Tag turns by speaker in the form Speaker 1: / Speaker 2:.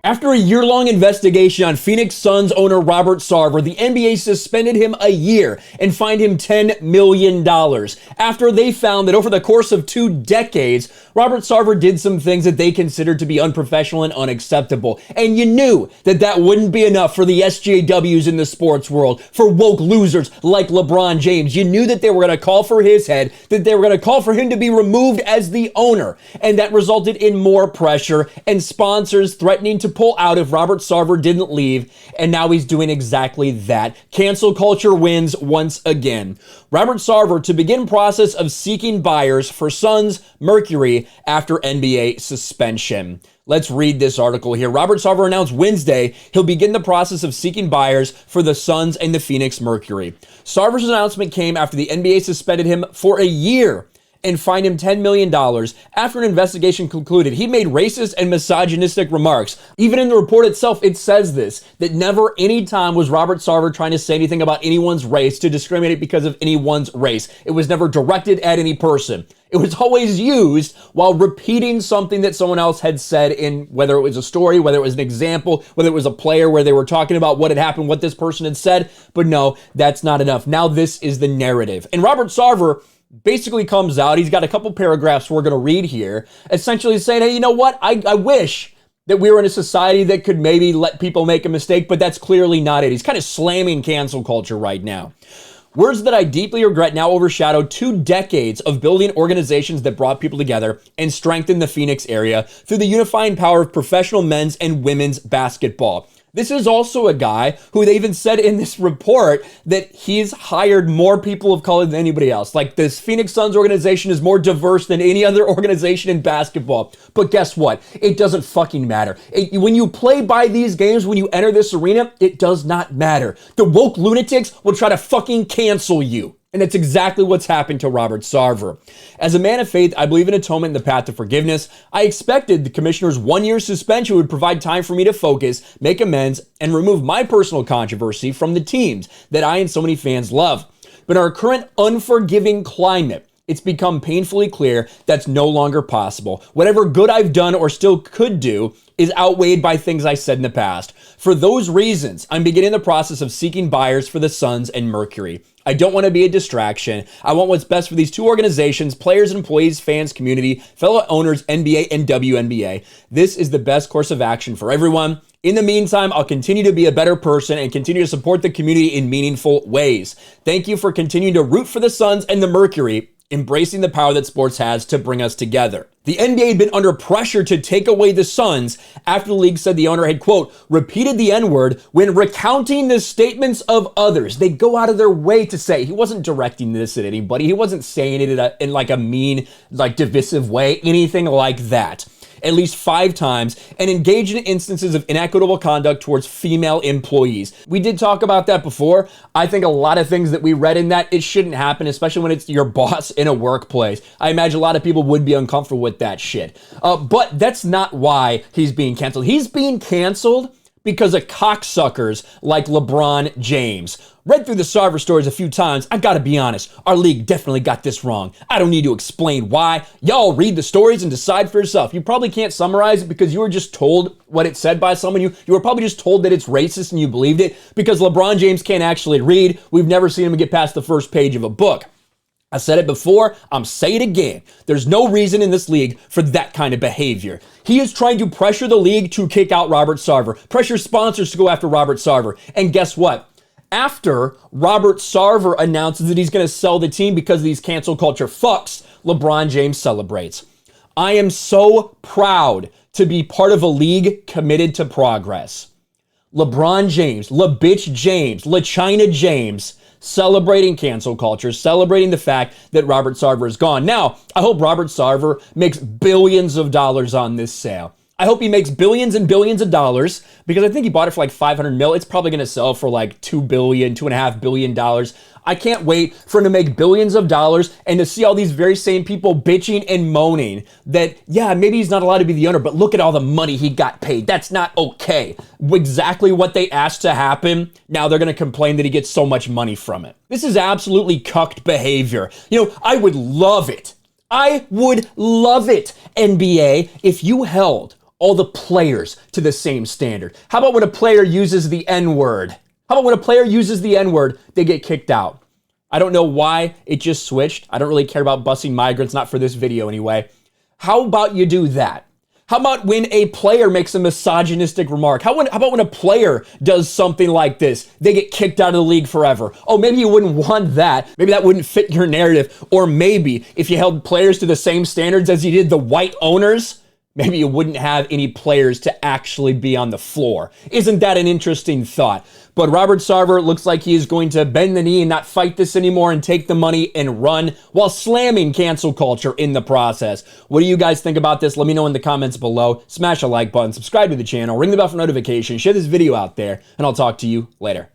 Speaker 1: After a year-long investigation on Phoenix Suns owner Robert Sarver, the NBA suspended him a year and fined him $10 million after they found that over the course of 2 decades, Robert Sarver did some things that they considered to be unprofessional and unacceptable. And you knew that that wouldn't be enough for the SJWs in the sports world, for woke losers like LeBron James. You knew that they were going to call for his head, that they were going to call for him to be removed as the owner. And that resulted in more pressure and sponsors threatening to pull out if Robert Sarver didn't leave, and now he's doing exactly that. Cancel culture wins once again. Robert Sarver to begin process of seeking buyers for Suns Mercury after NBA suspension. Let's read this article here. Robert Sarver announced Wednesday he'll begin the process of seeking buyers for the Suns and the Phoenix Mercury. Sarver's announcement came after the NBA suspended him for a year and fined him $10 million after an investigation concluded he made racist and misogynistic remarks. Even in the report itself, it says this, that never any time was Robert Sarver trying to say anything about anyone's race to discriminate because of anyone's race. It was never directed at any person. It was always used while repeating something that someone else had said, in whether it was a story, whether it was an example, whether it was a player where they were talking about what had happened, what this person had said. But no, that's not enough. Now this is the narrative. And Robert Sarver basically comes out, he's got a couple paragraphs we're going to read here, essentially saying, hey, you know what? I wish that we were in a society that could maybe let people make a mistake, but that's clearly not it. He's kind of slamming cancel culture right now. Words that I deeply regret now overshadow 2 decades of building organizations that brought people together and strengthened the Phoenix area through the unifying power of professional men's and women's basketball. This is also a guy who they even said in this report that he's hired more people of color than anybody else. Like, this Phoenix Suns organization is more diverse than any other organization in basketball. But guess what? It doesn't fucking matter. When you play by these games, when you enter this arena, it does not matter. The woke lunatics will try to fucking cancel you. And that's exactly what's happened to Robert Sarver. As a man of faith, I believe in atonement and the path to forgiveness. I expected the commissioner's 1-year suspension would provide time for me to focus, make amends, and remove my personal controversy from the teams that I and so many fans love. But in our current unforgiving climate, it's become painfully clear that's no longer possible. Whatever good I've done or still could do is outweighed by things I said in the past. For those reasons, I'm beginning the process of seeking buyers for the Suns and Mercury. I don't want to be a distraction. I want what's best for these 2 organizations, players, employees, fans, community, fellow owners, NBA and WNBA. This is the best course of action for everyone. In the meantime, I'll continue to be a better person and continue to support the community in meaningful ways. Thank you for continuing to root for the Suns and the Mercury, embracing the power that sports has to bring us together. The NBA had been under pressure to take away the Suns after the league said the owner had, quote, repeated the N-word when recounting the statements of others. They go out of their way to say he wasn't directing this at anybody. He wasn't saying it in like a mean, like divisive way, anything like that. At least 5 times, and engaged in instances of inequitable conduct towards female employees. We did talk about that before. I think a lot of things that we read in that, it shouldn't happen, especially when it's your boss in a workplace. I imagine a lot of people would be uncomfortable with that shit. But that's not why he's being canceled. He's being canceled because of cocksuckers like LeBron James. Read through the Sarver stories a few times. I gotta be honest, our league definitely got this wrong. I don't need to explain why. Y'all read the stories and decide for yourself. You probably can't summarize it because you were just told what it said by someone. You were probably just told that it's racist and you believed it because LeBron James can't actually read. We've never seen him get past the first page of a book. I said it before, I'm saying it again. There's no reason in this league for that kind of behavior. He is trying to pressure the league to kick out Robert Sarver, pressure sponsors to go after Robert Sarver. And guess what? After Robert Sarver announces that he's going to sell the team because of these cancel culture fucks, LeBron James celebrates. I am so proud to be part of a league committed to progress. LeBron James, LeBitch James, LeChina James, celebrating cancel culture, celebrating the fact that Robert Sarver is gone. Now, I hope Robert Sarver makes billions of dollars on this sale. I hope he makes billions and billions of dollars because I think he bought it for like 500 mil. It's probably going to sell for like $2 billion, $2.5 billion. I can't wait for him to make billions of dollars and to see all these very same people bitching and moaning that, yeah, maybe he's not allowed to be the owner, but look at all the money he got paid. That's not okay. Exactly what they asked to happen. Now they're going to complain that he gets so much money from it. This is absolutely cucked behavior. You know, I would love it. I would love it, NBA, if you held all the players to the same standard? How about when a player uses the N-word? How about when a player uses the N-word, they get kicked out? I don't know why it just switched. I don't really care about busing migrants, not for this video anyway. How about you do that? How about when a player makes a misogynistic remark? How about when a player does something like this? They get kicked out of the league forever. Oh, maybe you wouldn't want that. Maybe that wouldn't fit your narrative. Or maybe if you held players to the same standards as you did the white owners, maybe you wouldn't have any players to actually be on the floor. Isn't that an interesting thought? But Robert Sarver looks like he is going to bend the knee and not fight this anymore and take the money and run while slamming cancel culture in the process. What do you guys think about this? Let me know in the comments below. Smash a like button, subscribe to the channel, ring the bell for notifications, share this video out there, and I'll talk to you later.